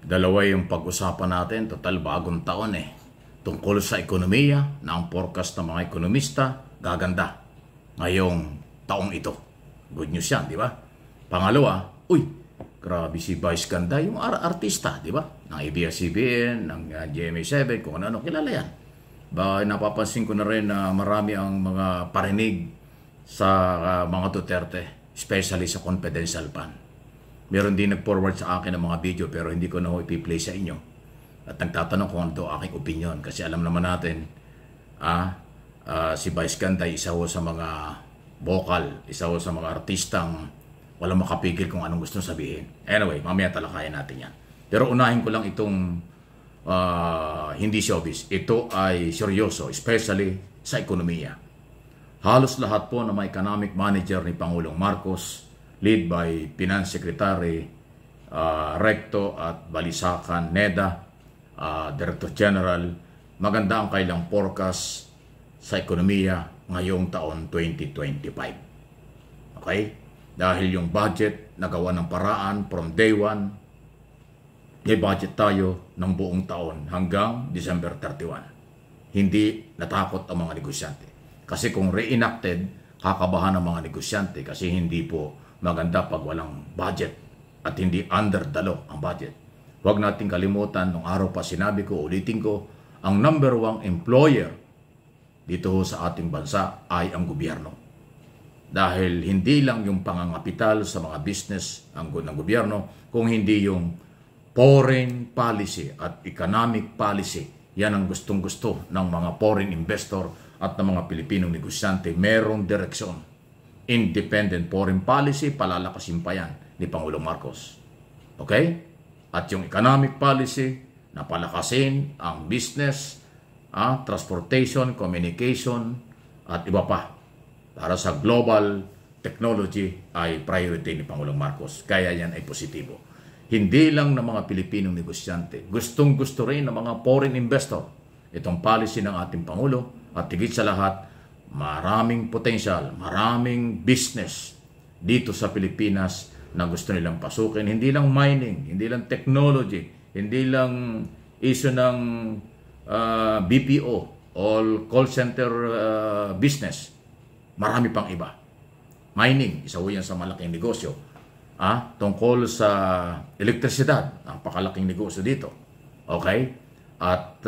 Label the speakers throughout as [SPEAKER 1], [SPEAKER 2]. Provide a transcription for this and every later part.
[SPEAKER 1] Dalawa yung pag-usapan natin, total bagong taon eh. Tungkol sa ekonomiya na ang forecast ng mga ekonomista, gaganda ngayong taong ito. Good news yan, di ba? Pangalawa, grabe si Vice Ganda, yung artista, di ba? Ng ABS-CBN, ng GMA7, kung ano-ano, kilala yan. Napapansin ko na rin na marami ang mga parinig sa mga Duterte, especially sa confidential fund. Meron din nag-forward sa akin ng mga video pero hindi ko na ipi-play sa inyo. At nagtatanong kung ano daw aking opinion. Kasi alam naman natin, si Vice Ganda, isa ho sa mga vocal, isa ho sa mga artistang walang makapigil kung anong gusto sabihin. Anyway, mamaya talakayan natin yan. Pero unahin ko lang itong hindi showbiz. Ito ay seryoso, especially sa ekonomiya. Halos lahat po ng mga economic manager ni Pangulong Marcos, lead by Finance Secretary Recto at Balisacan Neda, Director General, maganda ang kailang forecast sa ekonomiya ngayong taon 2025. Okay? Dahil yung budget nagawa ng paraan from day 1, may budget tayo ng buong taon hanggang December 31. Hindi natakot ang mga negosyante. Kasi kung reenacted, kakabahan ng mga negosyante kasi hindi po maganda pag walang budget at hindi under the law ang budget. Huwag nating kalimutan, nung araw pa sinabi ko, ulitin ko, ang number 1 employer dito sa ating bansa ay ang gobyerno. Dahil hindi lang yung pangangapital sa mga business ng gobyerno, kung hindi yung foreign policy at economic policy. Yan ang gustong-gusto ng mga foreign investor at ng mga Pilipinong negosyante. Merong direksyon. Independent foreign policy, palalakasin pa yan ni Pangulong Marcos. Okay? At yung economic policy, napalakasin ang business, transportation, communication, at iba pa. Para sa global technology ay priority ni Pangulong Marcos. Kaya yan ay positibo. Hindi lang ng mga Pilipinong negosyante. Gustong-gusto rin ng mga foreign investor itong policy ng ating Pangulo. At higit sa lahat, maraming potential, maraming business dito sa Pilipinas na gusto nilang pasukin. Hindi lang mining, hindi lang technology, hindi lang issue ng BPO, all call center business. Marami pang iba. Mining, isa ho yan sa malaking negosyo. Tungkol sa elektrisidad, ang pakalaking negosyo dito. Okay? At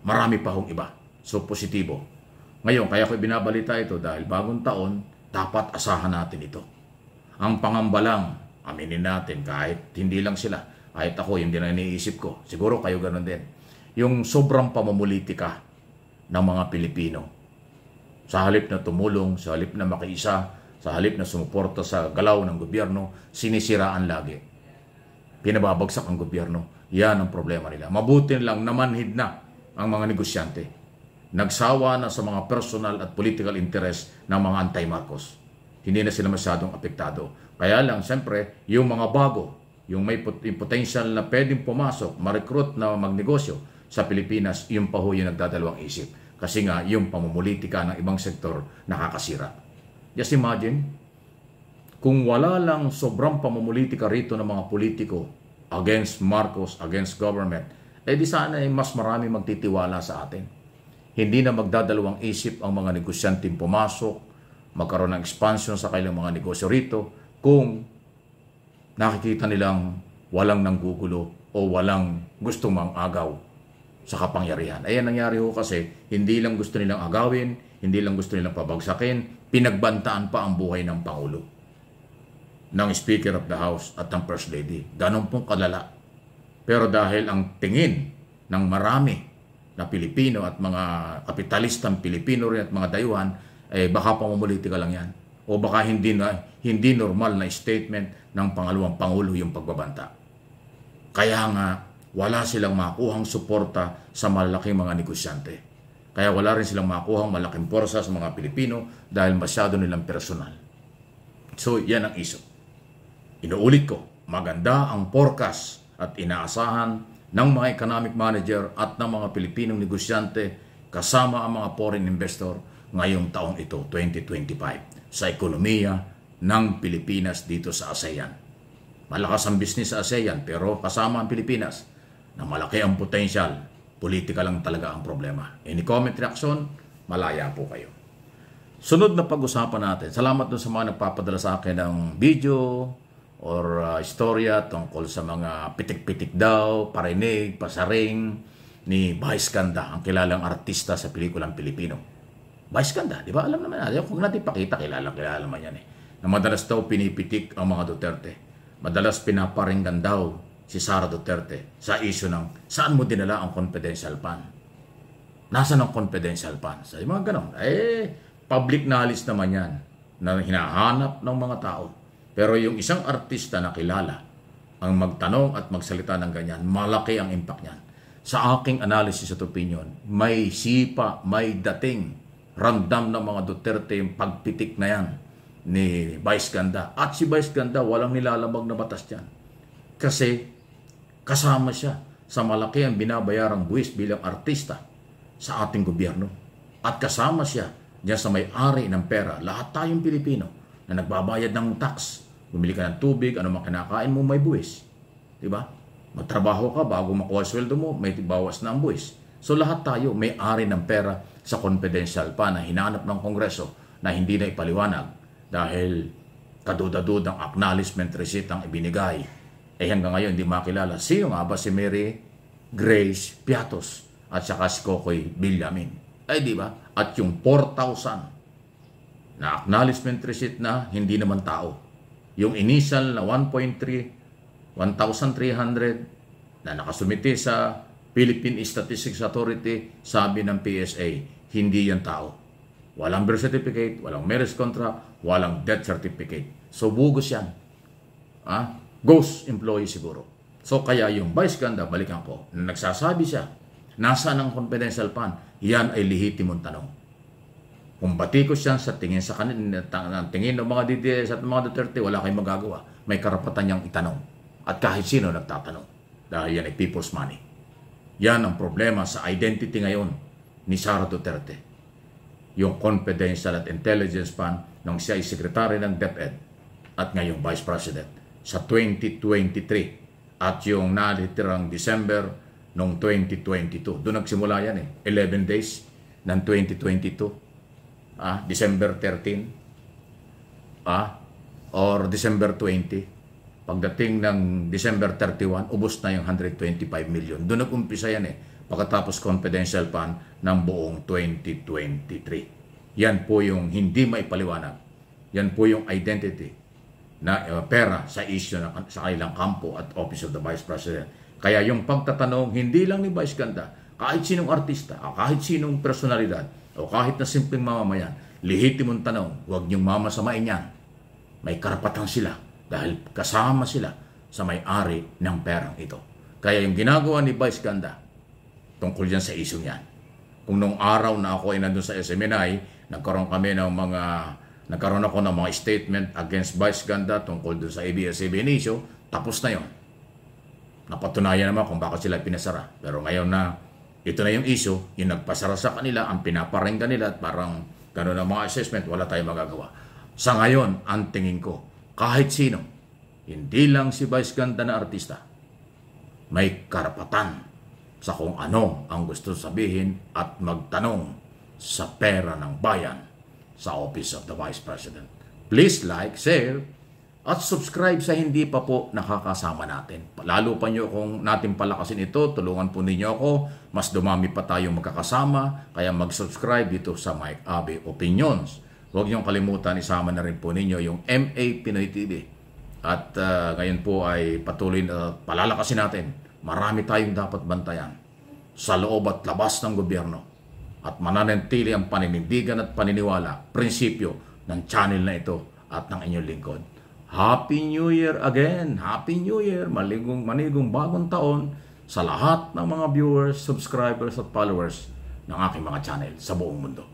[SPEAKER 1] marami pa hong iba. So, positibo. Ngayon, kaya ko binabalita ito dahil bagong taon, dapat asahan natin ito. Ang pangamba lang, aminin natin, kahit hindi lang sila, kahit ako, hindi na iniisip ko, siguro kayo ganun din, yung sobrang pamumulitika ng mga Pilipino. Sa halip na tumulong, sa halip na makiisa, sa halip na sumuporta sa galaw ng gobyerno, sinisiraan lagi. Pinababagsak ang gobyerno. Yan ang problema nila. Mabuti lang namanhid na ang mga negosyante. Nagsawa na sa mga personal at political interest ng mga anti-Marcos. Hindi na sila masyadong apektado. Kaya lang, siyempre, yung mga bago, yung may potential na pwedeng pumasok, ma-recruit na magnegosyo sa Pilipinas, yung pa ho yung nagdadalawang isip. Kasi nga, yung pamumulitika ng ibang sektor nakakasira. Just imagine, kung wala lang sobrang pamumulitika rito ng mga politiko against Marcos, against government, di sana mas marami magtitiwala sa atin. Hindi na magdadalawang isip ang mga negosyanteng pumasok, magkaroon ng expansion sa kanilang mga negosyo rito kung nakikita nilang walang nanggugulo o walang gustong mang-agaw sa kapangyarihan. Ayan nangyari ho kasi hindi lang gusto nilang agawin, hindi lang gusto nilang pabagsakin, pinagbantaan pa ang buhay ng Pangulo, ng Speaker of the House at ng First Lady. Ganon pong kalala. Pero dahil ang tingin ng marami na Pilipino at mga kapitalistang Pilipino rin at mga dayuhan, baka pamumulitika lang yan. O baka hindi normal na statement ng pangalawang Pangulo yung pagbabanta. Kaya nga, wala silang makuhang suporta sa malaking mga negosyante. Kaya wala rin silang makuhang malaking porsa sa mga Pilipino dahil masyado nilang personal. So, yan ang issue. Inuulit ko, maganda ang forecast at inaasahan ng mga economic manager at ng mga Pilipinong negosyante kasama ang mga foreign investor ngayong taong ito, 2025, sa ekonomiya ng Pilipinas dito sa ASEAN. Malakas ang business sa ASEAN pero kasama ang Pilipinas na malaki ang potential. Politika lang talaga ang problema. Any comment, reaction? Malaya po kayo. Sunod na pag-usapan natin. Salamat dun sa mga nagpapadala sa akin ng video or istorya tungkol sa mga pitik-pitik daw, parinig, pasaring ni Vice Ganda, ang kilalang artista sa pelikulang Pilipino. Vice Ganda, di ba? Alam naman natin. Kung natin pakita, kilala naman yan na madalas daw pinipitik ang mga Duterte. Madalas pinaparinggan daw si Sara Duterte sa issue ng saan mo dinala ang confidential fund. Nasaan ang confidential fund? Sa mga ganon. Public knowledge naman yan na hinahanap ng mga tao. Pero yung isang artista na kilala ang magtanong at magsalita ng ganyan, malaki ang impact niyan. Sa aking analysis at opinion, may sipa, may dating, ramdam ng mga Duterte yung pagpitik na yan ni Vice Ganda. At si Vice Ganda, walang nilalamag na batas dyan. Kasi kasama siya sa malaki ang binabayarang buwis bilang artista sa ating gobyerno. At kasama siya diyan sa may-ari ng pera. Lahat tayong Pilipino na nagbabayad ng tax. Bumili ka ng tubig, ano man kinakain mo, may buwis. Diba? Magtrabaho ka bago makuha sweldo mo, may bawas na ang buwis. So lahat tayo may-ari ng pera sa confidential pa na hinanap ng Kongreso na hindi na ipaliwanag dahil kaduda-dudang acknowledgement receipt ang ibinigay. Hanggang ngayon hindi makilala. Sino nga ba si Mary Grace Piatos at saka si Kokoy Villamin? Di ba? At yung 4,000 na acknowledgement receipt na hindi naman tao. Yung initial na 1,300 na nakasumite sa Philippine Statistics Authority, sabi ng PSA, hindi yan tao. Walang birth certificate, walang marriage contract, walang death certificate. So, bugos yan. Ghost employee siguro. So, kaya yung Vice Ganda, balikan ko, na nagsasabi siya, nasaan ang confidential fund? Yan ay lehitimong tanong. Kung batikos yan sa tingin sa kanila, tingin ng mga DDS at mga Duterte, wala kayong magagawa. May karapatan niyang itanong. At kahit sino nagtatanong. Dahil yan ay people's money. Yan ang problema sa identity ngayon ni Sara Duterte. Yung confidential at intelligence fund nung siya ay sekretary ng DepEd at ngayong Vice President sa 2023 at yung nalitirang December noong 2022. Doon nagsimula yan 11 days ng 2022. December 13 or December 20. Pagdating ng December 31, ubos na yung 125 million. Doon nag-umpisa yan pagkatapos confidential fund ng buong 2023. Yan po yung hindi maipaliwanag. Yan po yung identity na pera sa issue sa kanilang kampo at Office of the Vice President. Kaya yung pagtatanong, hindi lang ni Vice Ganda, kahit sinong artista, kahit sinong personalidad, o kahit na simpleng mamamayan, lehitimong tanong, huwag niyong mamasamain yan. May karapatan sila dahil kasama sila sa may-ari ng perang ito. Kaya yung ginagawa ni Vice Ganda, tungkol dyan sa issue niyan. Kung nung araw na ako ay nandun sa SMNI, nagkaroon ako ng mga statement against Vice Ganda tungkol dun sa ABS-CBN issue, tapos na yon. Napatunayan naman kung bakit sila pinasara. Pero ngayon na ito na yung issue, yung nagpasara sa kanila, ang pinaparinggan nila at parang gano'n ang mga assessment, wala tayong magagawa. Sa ngayon, ang tingin ko, kahit sino, hindi lang si Vice Ganda na artista, may karapatan sa kung ano ang gusto sabihin at magtanong sa pera ng bayan sa Office of the Vice President. Please like, share, at subscribe sa hindi pa po nakakasama natin. Lalo pa nyo kung natin palakasin ito, tulungan po ninyo ako, mas dumami pa tayong magkakasama, kaya mag-subscribe dito sa Mike Abe Opinions. Huwag niyong kalimutan, isama na rin po ninyo yung MA Pinoy TV. At ngayon po ay patuloy na palalakasin natin. Marami tayong dapat bantayan sa loob at labas ng gobyerno at mananatili ang paninindigan at paniniwala, prinsipyo ng channel na ito at ng inyong lingkod. Happy New Year again! Happy New Year! Manigong bagong taon sa lahat ng mga viewers, subscribers at followers ng aking mga channel sa buong mundo.